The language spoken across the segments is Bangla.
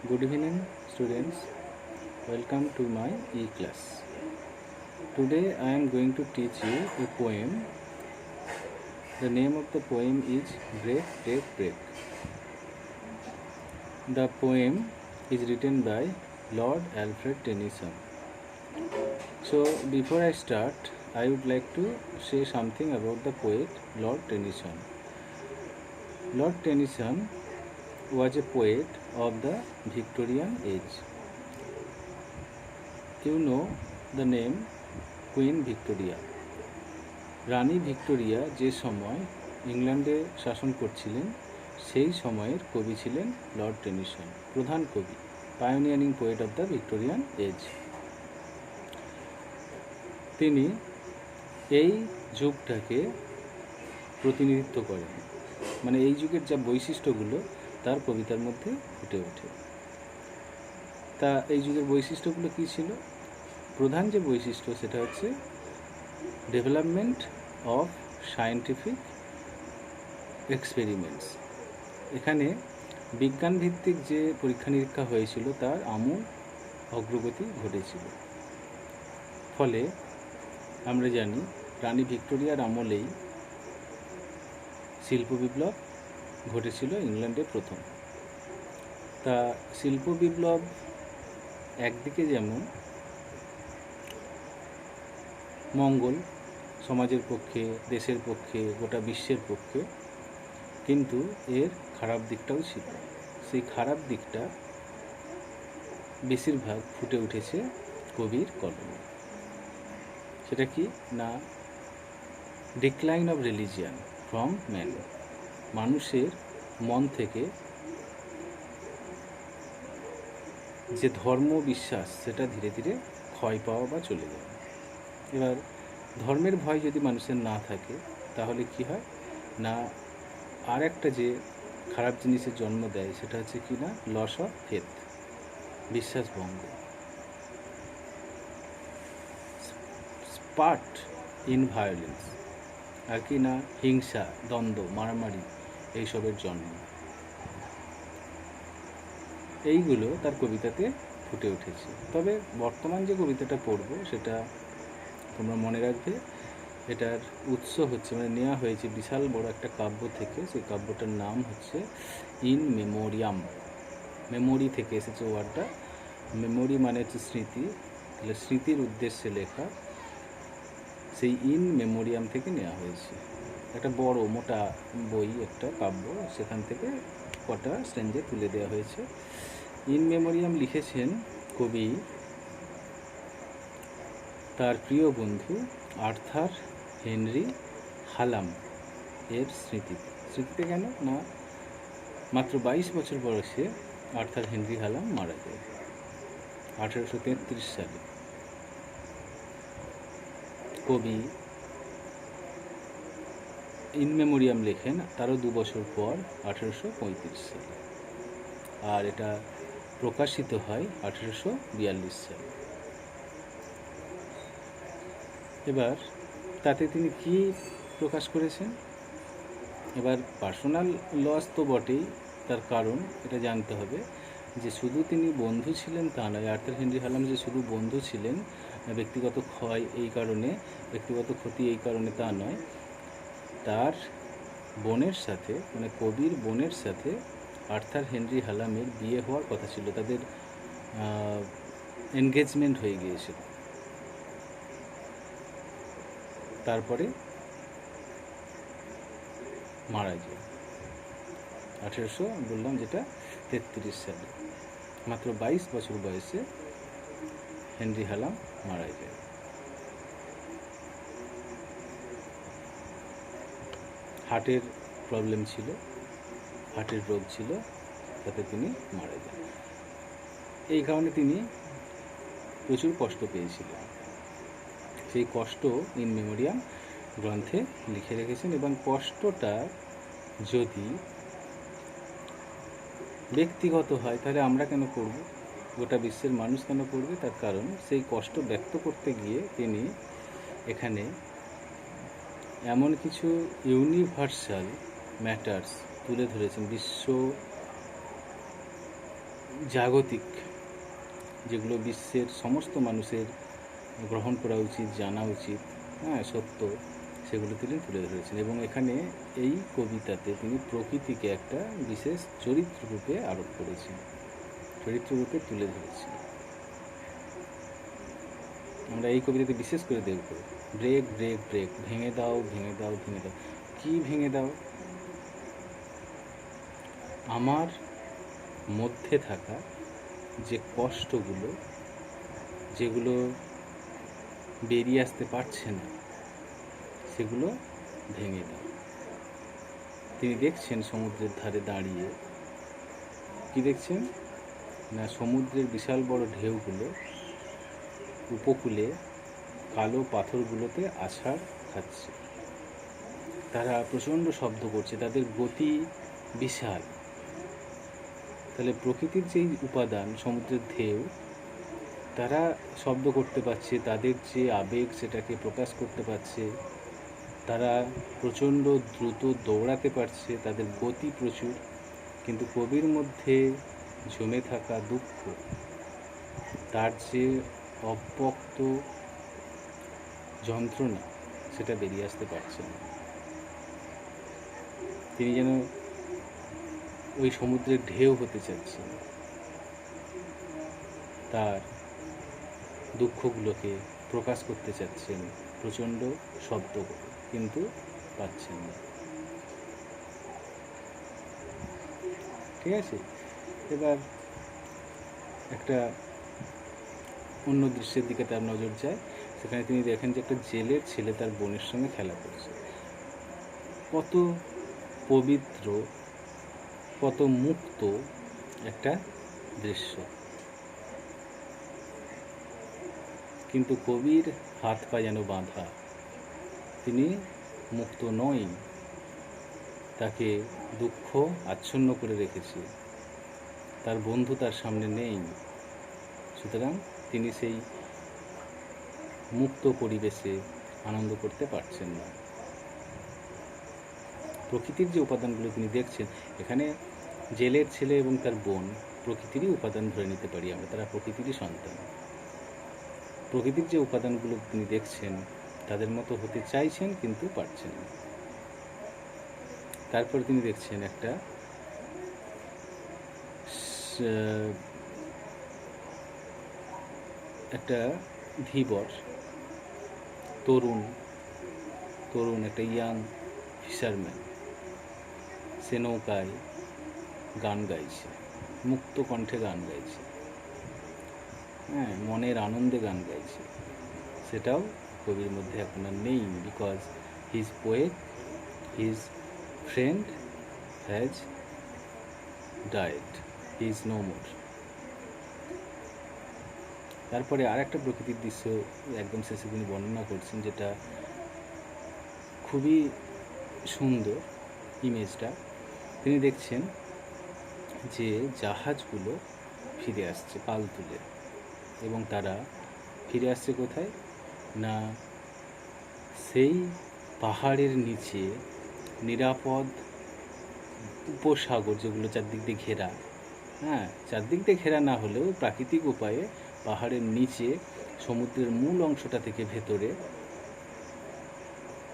Good evening, students. Welcome to my e-class. Today I am going to teach you a poem. The name of the poem is Break, Take, Break. The poem is written by Lord Alfred Tennyson. So before I start, I would like to say something about the poet Lord Tennyson. Lord Tennyson was a poet of the Victorian age. You know the name Queen Victoria. Rani Victoria যে সময় ইংল্যান্ডে শাসন করছিলেন সেই সময়ের কবি ছিলেন লর্ড টেনিসন, প্রধান কবি, pioneering poet of the Victorian age. তিনি এই যুগটাকে প্রতিনিধিত্ব করেন, মানে এই যুগের যা বৈশিষ্ট্যগুলো তার কবিতার মধ্যে ফুটে ওঠে। তা এই যুগের বৈশিষ্ট্যগুলো কী ছিল? প্রধান যে বৈশিষ্ট্য সেটা হচ্ছে ডেভেলপমেন্ট অফ সায়েন্টিফিক এক্সপেরিমেন্টস। এখানে বিজ্ঞান ভিত্তিক যে পরীক্ষা নিরীক্ষা হয়েছিল তার আমূল অগ্রগতি ঘটেছিল। ফলে আমরা জানি রানী ভিক্টোরিয়ার আমলেই শিল্প বিপ্লব ঘটেছিল ইংল্যান্ডে প্রথম। তা শিল্প বিপ্লব একদিকে যেমন মঙ্গল সমাজের পক্ষে, দেশের পক্ষে, গোটা বিশ্বের পক্ষে, কিন্তু এর খারাপ দিকটাও ছিল। সেই খারাপ দিকটা বেশিরভাগ ফুটে উঠেছে কবির কলমে। সেটা কি না, decline of religion from man. মানুষের মন থেকে যে ধর্ম বিশ্বাস সেটা ধীরে ধীরে ক্ষয় পাওয়া বা চলে যাওয়া। এবার ধর্মের ভয় যদি মানুষের না থাকে তাহলে কি হয় না, আর একটা যে খারাপ জিনিসের জন্ম দেয় সেটা হচ্ছে কি না, লস অফ ফেথ, বিশ্বাস ভঙ্গ। স্পার্ট ইন ভায়োলেন্স, আর কি না, হিংসা, দ্বন্দ্ব, মারামারি, এইসবের জন্ম। এইগুলো তার কবিতাতে ফুটে উঠেছে। তবে বর্তমান যে কবিতাটা পড়ব সেটা তোমরা মনে রাখবে, এটার উৎস হচ্ছে, মানে নেওয়া হয়েছে বিশাল বড় একটা কাব্য থেকে। সেই কাব্যটার নাম হচ্ছে ইন মেমোরিয়াম। মেমোরি থেকে এসেছে ওয়ার্ডটা। মেমোরি মানে হচ্ছে স্মৃতি, তাহলে স্মৃতির উদ্দেশ্যে লেখা। সেই ইন মেমোরিয়াম থেকে নেওয়া হয়েছে। একটা বড় মোটা বই, একটা কাব্য, সেখান থেকে কটা স্ট্যান্ডে তুলে দেওয়া হয়েছে। ইন মেমোরিয়াম লিখেছেন কবি তার প্রিয় বন্ধু আর্থার হেনরি হালাম এর স্মৃতিতে কেন না, মাত্র 22 বছর বয়সে আর্থার হেনরি হালাম মারা যায় 1833 সালে। কবি ইন মেমোরিয়াম লেখেন তারও 2 বছর পর 1835 সালে, আর এটা প্রকাশিত হয় 1842 সালে। এবার তাতে তিনি কি প্রকাশ করেছেন? এবার পার্সোনাল লস তো বটেই, তার কারণ এটা জানতে হবে যে শুধু তিনি বন্ধু ছিলেন তা নয়। আর্থার হেনরি হালাম যে শুধু বন্ধু ছিলেন, ব্যক্তিগত ক্ষয় এই কারণে, ব্যক্তিগত ক্ষতি এই কারণে তা নয়, তার বোনের সাথে, মানে কবির বোনের সাথে আর্থার হেনরি হালামের বিয়ে হওয়ার কথা ছিল। তাদের এনগেজমেন্ট হয়ে গিয়েছিল। তারপরে মারা যায় 1833 সালে। মাত্র 22 বছর বয়সে হেনরি হালাম মারা যায়। হার্টের প্রবলেম ছিল, হার্টের রোগ ছিল, তাতে তিনি মারা যান। এই কারণে তিনি প্রচুর কষ্ট পেয়েছিলেন। সেই কষ্ট ইন মেমোরিয়াম গ্রন্থে লিখে রেখেছেন। এবং কষ্টটা যদি ব্যক্তিগত হয় তাহলে আমরা কেন করব, গোটা বিশ্বের মানুষ কেন করবে? তার কারণ সেই কষ্ট ব্যক্ত করতে গিয়ে তিনি এখানে এমন কিছু ইউনিভার্সাল ম্যাটার্স তুলে ধরেছেন, বিশ্ব জাগতিক, যেগুলো বিশ্বের সমস্ত মানুষের গ্রহণ করা উচিত, জানা উচিত, হ্যাঁ, সত্য, সেগুলো তিনি তুলে ধরেছেন। এবং এখানে এই কবিতাতে তিনি প্রকৃতিকে একটা বিশেষ চরিত্ররূপে আরোপ করেছেন, চরিত্ররূপে তুলে ধরেছেন। আমরা এই কবিতাতে বিশেষ করে দেখব, ব্রেক ব্রেক ব্রেক, ভেঙে দাও ভেঙে দাও ভেঙে দাও। কি ভেঙে দাও? আমার মধ্যে থাকা যে কষ্টগুলো, যেগুলো বেরিয়ে আসতে পারছে না, সেগুলো ভেঙে দাও। তিনি দেখছেন সমুদ্রের ধারে দাঁড়িয়ে, কি দেখছেন না, সমুদ্রের বিশাল বড় ঢেউগুলো উপকূলে কালো পাথরগুলোতে আছাড় খাচ্ছে। তারা প্রচণ্ড শব্দ করছে, তাদের গতি বিশাল। তাহলে প্রকৃতির যেই উপাদান, সমুদ্রের ঢেউ, তারা শব্দ করতে পারছে, তাদের যে আবেগ সেটাকে প্রকাশ করতে পারছে, তারা প্রচণ্ড দ্রুত দৌড়াতে পারছে, তাদের গতি প্রচুর। কিন্তু কবির মধ্যে জমে থাকা দুঃখ, তার যে অব্যক্ত যন্ত্রণা, সেটা বেরিয়ে আসতে পারছে না। তিনি যেন ওই সমুদ্রের ঢেউ হতে চাচ্ছেন, তার দুঃখগুলোকে প্রকাশ করতে চাচ্ছেন প্রচণ্ড শব্দ করে, কিন্তু পাচ্ছেন না। ঠিক আছে, এবার একটা অন্য দৃশ্যের দিকে তার নজর যায়। সেখানে তিনি দেখেন যে একটা জেলের ছেলে তার বোনের সঙ্গে খেলা করছে। কত পবিত্র, কত মুক্ত একটা দৃশ্য। কিন্তু কবির হাত পা যেন বাঁধা, তিনি মুক্ত নয়, তাকে দুঃখ আচ্ছন্ন করে রেখেছে, তার বন্ধু তার সামনে নেই। সুতরাং তিনি সেই মুক্ত পরিবেশে আনন্দ করতে পারছেন না। প্রকৃতির যে উপাদানগুলো তিনি দেখছেন, এখানে জেলের ছেলে এবং তার বোন প্রকৃতিরই উপাদান ধরে নিতে পারি আমরা, তারা প্রকৃতিরই সন্তান। প্রকৃতির যে উপাদানগুলো তিনি দেখছেন, তাদের মতো হতে চাইছেন কিন্তু পারছেন না। তারপর তিনি দেখছেন একটা ধীবর তরুণ একটা ইয়াং ফিশারম্যান, সে নৌকায় গান গাইছে, মুক্ত কণ্ঠে গান গাইছে, হ্যাঁ, মনের আনন্দে গান গাইছে। সেটাও কবির মধ্যে এখন আর নেই, because his poet, his friend has died, he is no more. তারপরে আর একটা প্রকৃতির দৃশ্য একদম শেষে তিনি বর্ণনা করছেন, যেটা খুবই সুন্দর ইমেজটা। তিনি দেখছেন যে জাহাজগুলো ফিরে আসছে পাল তুলে, এবং তারা ফিরে আসছে কোথায় না, সেই পাহাড়ের নিচে নিরাপদ উপসাগর, যেগুলো চারদিক দিয়ে ঘেরা, হ্যাঁ, চারদিক দিয়ে ঘেরা না হলেও প্রাকৃতিক উপায়ে পাহাড়ের নিচে সমুদ্রের মূল অংশটা থেকে ভেতরে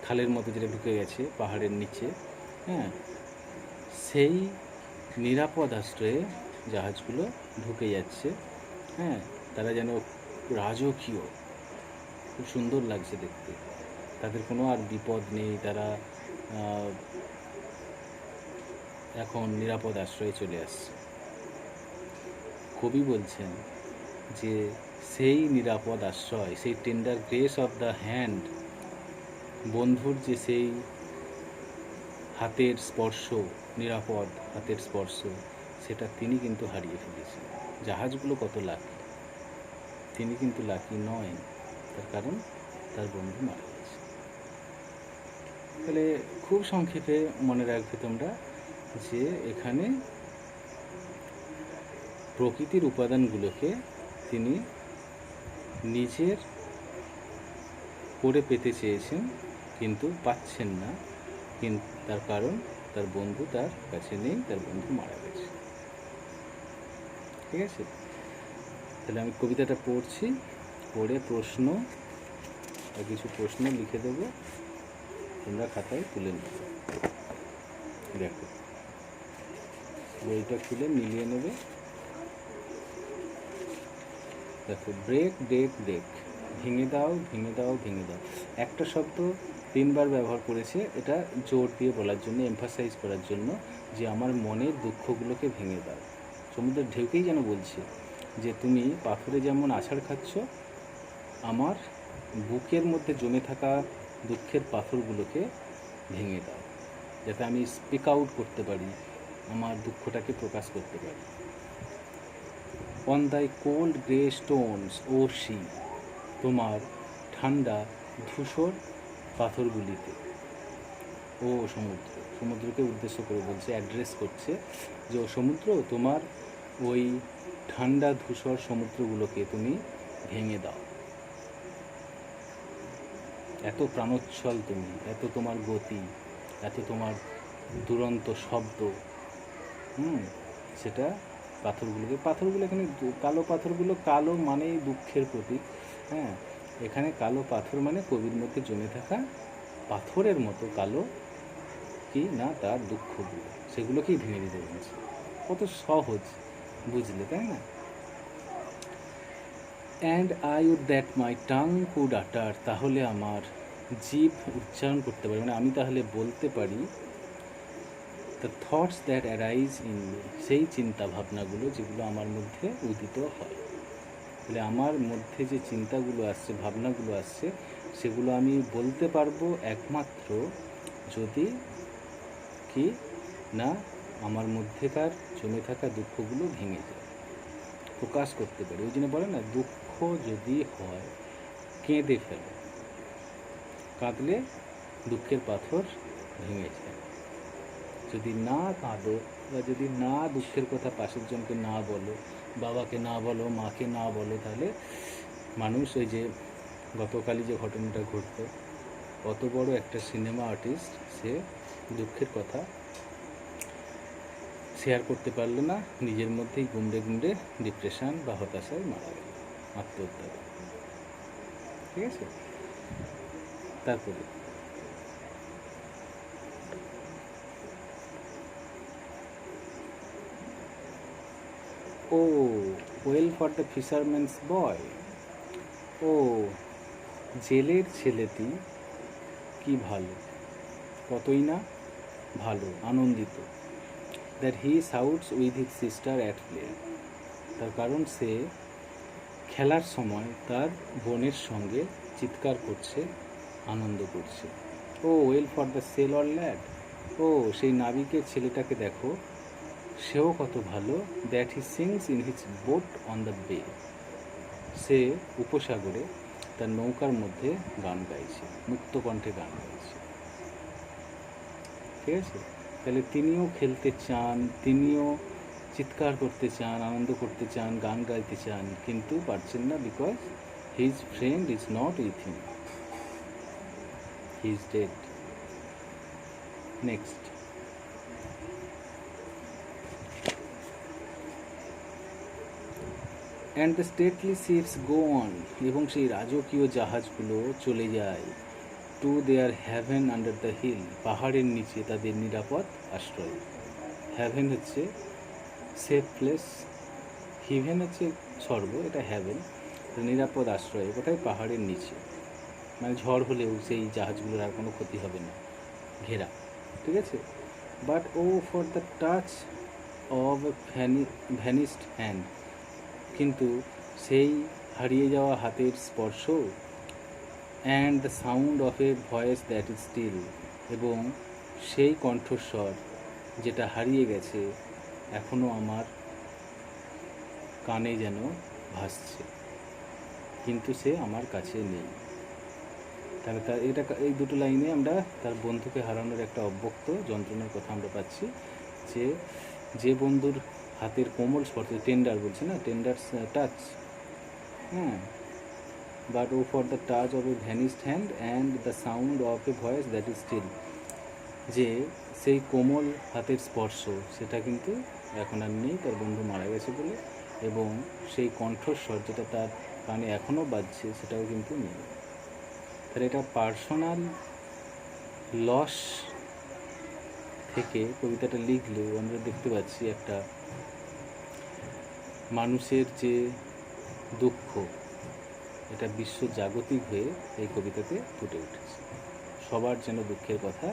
খালের মতো যেটা ঢুকে গেছে পাহাড়ের নিচে, হ্যাঁ, সেই নিরাপদ আশ্রয়ে জাহাজগুলো ঢুকে যাচ্ছে। হ্যাঁ, তারা যেন রাজকীয়, খুব সুন্দর লাগছে দেখতে, তাদের কোনো আর বিপদ নেই, তারা এখন নিরাপদ আশ্রয়ে চলে আসছে। কবি বলছেন যে সেই নিরাপদ আশ্রয়, সেই tender grace of the hand, বন্ধুর যে সেই হাতের স্পর্শ, নিরাপদ হাতের স্পর্শ, সেটা তিনি কিন্তু হারিয়ে ফেলেছেন। জাহাজগুলো কত লাকি, তিনি কিন্তু লাকি নয়, তার কারণ তার বন্ধু মারা গেছে। তাহলে খুব সংক্ষেপে মনে রাখবে তোমরা যে এখানে প্রকৃতির উপাদানগুলোকে তিনি নিজের করে পেতে চেয়েছেন, কিন্তু পাচ্ছেন না, কিন্তু তার কারণ তার বন্ধু তার কাছে নেই, তার বন্ধু মারা গেছে। ঠিক আছে? তাহলে আমি কবিতাটা পড়ছি, পড়ে প্রশ্ন বা কিছু প্রশ্ন লিখে দেবো, তোমরা খাতায় তুলে নেবে। দেখো, বইটা খুলে মিলিয়ে নেবে। দেখো, ব্রেক ব্রেক ব্রেক, ভেঙে দাও ভেঙে দাও ভেঙে দাও, একটা শব্দ 3 বার ব্যবহার করেছে, এটা জোর দিয়ে বলার জন্য, এমফাসাইজ করার জন্য যে আমার মনের দুঃখগুলোকে ভেঙে দাও। সমুদ্রের ঢেউকেই যেন বলছে যে তুমি পাথরে যেমন আছাড় খাচ্ছ, আমার বুকের মধ্যে জমে থাকা দুঃখের পাথরগুলোকে ভেঙে দাও, যাতে আমি স্পিক আউট করতে পারি, আমার দুঃখটাকে প্রকাশ করতে পারি। অন দাই কোল্ড গ্রে স্টোনস ও সি, তোমার ঠান্ডা ধূসর পাথরগুলিতে। ও সমুদ্র, সমুদ্রকে উদ্দেশ্য করে বলছে, অ্যাড্রেস করছে যে ও সমুদ্র, তোমার ওই ঠান্ডা ধূসর সমুদ্রগুলোকে তুমি ভেঙে দাও। এত প্রাণোচ্ছল তুমি, এত তোমার গতি, এত তোমার দুরন্ত শব্দ, সেটা পাথরগুলো এখানে কালো পাথরগুলো, কালো মানেই দুঃখের প্রতীক। হ্যাঁ, এখানে কালো পাথর মানে কবির মধ্যে জমে থাকা পাথরের মতো কালো কি না তার দুঃখগুলো, সেগুলোকেই ভেঙে দিতে বলছে। কত সহজ, বুঝলে তাই না? And I would that my tongue could utter, তাহলে আমার জিভ উচ্চারণ করতে পারি, মানে আমি তাহলে বলতে পারি, the thoughts that arise in me, সেই চিন্তা ভাবনাগুলো যেগুলো আমার মধ্যে উদিত হয়। তাহলে আমার মধ্যে যে চিন্তাগুলো আসছে, ভাবনাগুলো আসছে, সেগুলো আমি বলতে পারবো একমাত্র যদি কি না আমার মধ্যেকার জমে থাকা দুঃখগুলো ভেঙে যায়, প্রকাশ করতে পারি। ওই জন্য বলে না, দুঃখ যদি হয় কেঁদে ফেলো, কাঁদলে দুঃখের পাথর ভেঙে যায়। যদি না কাঁদো বা যদি না দুঃখের কথা পাশের জনকে না বলো, বাবাকে না বলো, মাকে না বলো, তাহলে মানুষ, ওই যে গতকালই যে ঘটনাটা ঘটলো, অত বড় একটা সিনেমা আর্টিস্ট, সে দুঃখের কথা শেয়ার করতে পারলো না, নিজের মধ্যেই গুমড়ে গুমড়ে ডিপ্রেশন বা হতাশায় মারা গেল, আত্মহত্যা। ঠিক আছে? তারপরে ও ওয়েল ফর দ্য ফিশারম্যানস বয়, ও জেলের ছেলেটি কি ভালো, কতই না ভালো, আনন্দিত। That he শাউটস with his sister at play, তার কারণ সে খেলার সময় তার বোনের সঙ্গে চিৎকার করছে, আনন্দ করছে। O well for the sailor lad, ও সেই নাবিকের ছেলেটাকে দেখো, সেও কত ভালো। That he sings in his boat on the bay, সে উপসাগরে তার নৌকার মধ্যে গান গাইছে, মুক্ত কণ্ঠে গান গাইছে। ঠিক আছে? তাহলে তিনিও খেলতে চান, তিনিও চিৎকার করতে চান, আনন্দ করতে চান, গান গাইতে চান, কিন্তু পারছেন না, because his friend is not with him, he is dead. Next, and the stately ships go on, এবং সেই রাজকীয় জাহাজগুলো চলে যায়, to their haven under the hill, পাহাড়ের নিচে তাদের নিরাপদ আশ্রয়। হ্যাভেন হচ্ছে সেফ প্লেস, হিভেন হচ্ছে স্বর্গ, এটা হ্যাভেন, নিরাপদ আশ্রয় কোথায়? পাহাড়ের নিচে, মানে ঝড় হলেও সেই জাহাজগুলোর আর কোনো ক্ষতি হবে না, ঘেরা। ঠিক আছে? But O for the touch of vanished hand, কিন্তু সেই হারিয়ে যাওয়া হাতের স্পর্শ, and the sound of a voice that is still, এবং সেই কণ্ঠস্বর যেটা হারিয়ে গেছে, এখনও আমার কানে যেন ভাসছে, কিন্তু সে আমার কাছে নেই। তাহলে তার এই দুটো লাইনে আমরা তার বন্ধুকে হারানোর একটা অব্যক্ত যন্ত্রণার কথা আমরা পাচ্ছি, যে বন্ধুর হাতের কোমল স্পর্শ, টেন্ডার বলছে না, টেন্ডার টাচ, হ্যাঁ, but O for the touch of a vanished hand and the sound of a voice that is still, যে সেই কোমল হাতের স্পর্শ সেটা কিন্তু এখন আর নেই, তার বন্ধু মারা গেছে বলে, এবং সেই কণ্ঠস্বর যেটা তার কানে এখনও বাজছে সেটাও কিন্তু নেই। তাহলে এটা পার্সোনাল লস থেকে কবিতাটা লিখলেও আমরা দেখতে পাচ্ছি একটা মানুষের যে দুঃখ, এটা বিশ্বজাগতিক হয়ে এই কবিতাতে ফুটে উঠেছে। সবার যেন দুঃখের কথা,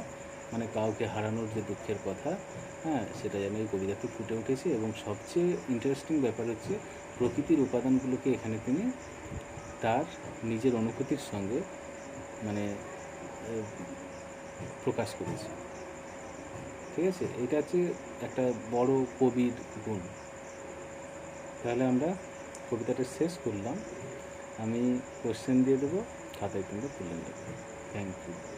মানে কাউকে হারানোর যে দুঃখের কথা, হ্যাঁ, সেটা যেন এই কবিতাতে ফুটে উঠেছে। এবং সবচেয়ে ইন্টারেস্টিং ব্যাপার হচ্ছে প্রকৃতির উপাদানগুলোকে এখানে তিনি তার নিজের অনুভূতির সঙ্গে মানে প্রকাশ করেছে। ঠিক আছে, এটা হচ্ছে একটা বড় কবির গুণ। তাহলে আমরা কবিতাটা শেষ করলাম। আমি কোশ্চেন দিয়ে দেবো, খাতায় তোমরা তুলে নেবে। Thank you.